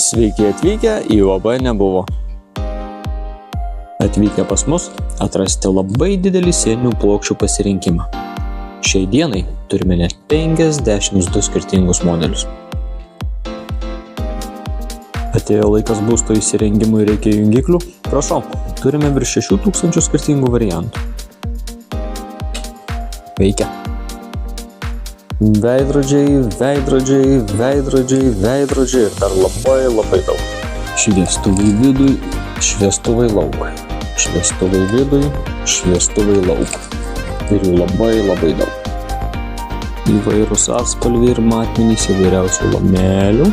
Sveiki atvykę į UAB nebuvo. Atvykę pas mus atrasite labai didelį sieninių plokščių pasirinkimą. Šiai dienai turime net 52 skirtingus modelius. Atėjo laikas būsto įsirengimui, reikia jungiklių? Prašau, turime virš 6000 skirtingų variantų. Veikia. Veidrodžiai ir dar labai daug. Šviestuvai vidui, šviestuvai lauk. Šviestuvai vidui, šviestuvai lauk. Ir jų labai daug. Įvairūs atspalviai ir matmenys įvairiausių lamelių.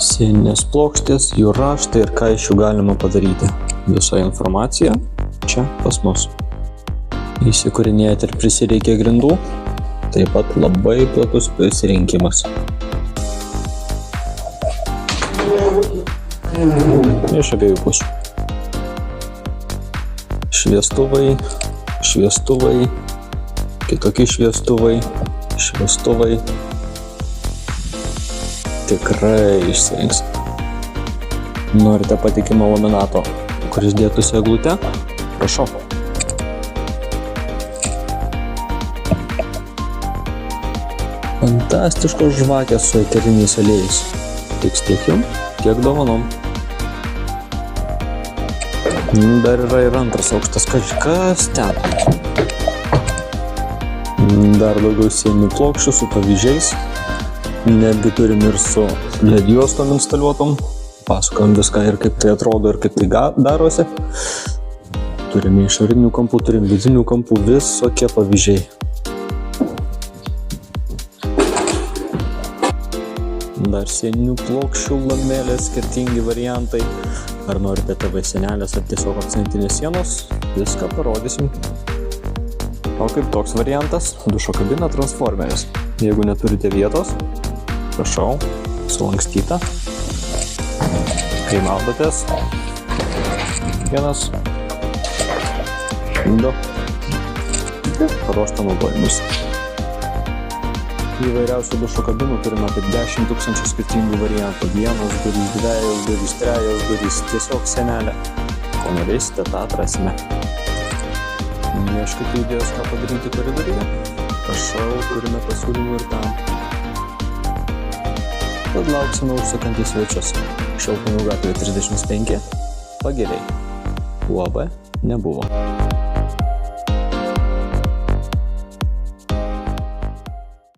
Sieninės plokštės, jų raštai ir ką iš jų galima padaryti. Visa informacija čia pas mus. Įsikūrinėjate ir prisireikia grindų, taip pat labai platus pasirinkimas. Iš abiejų pusių. Šviestuvai, kitokie šviestuvai. Tikrai išsirinks. Norite patikimo laminato, kuris dėtųsi eglutę? Prašau. Fantastiškos žvakės su eteriniais aliejais. Tiks tiek jum, tiek dovanom. Dar yra ir antras aukštas, kas ten. Dar daugiau sieninių plokščių su pavyzdžiais. Netgi turim ir su LED juostom instaliuotom. Pasakojam viską ir kaip tai atrodo ir kaip tai darosi. Turime išorinių kampų, turime vidinių kampų, visokie pavyzdžiai. Dar sieninių plokščių lamelės, skirtingi variantai. Ar norite TV sienelės ar tiesiog akcentinės sienos, viską parodysim. O kaip toks variantas, dušo kabina transformeris. Jeigu neturite vietos, prašau, sulankstyta. Kai maudotės, 1, 2, paruošta naudojimus. Įvairiausių dušo kabinų turime apie 10 000 skirtingų variantų. 1 durys, 2 durys, 3 durys, tiesiog sienelė. Ko norėsite, tą atrasime. Ieškite idėjos, ką padaryti koridoriuje? Prašau, turime pasiūlymų ir tam. Tad lauksime užsukant į svečius. Šiltnamių gatvė 35, Pagiriai. UAB nebuvo.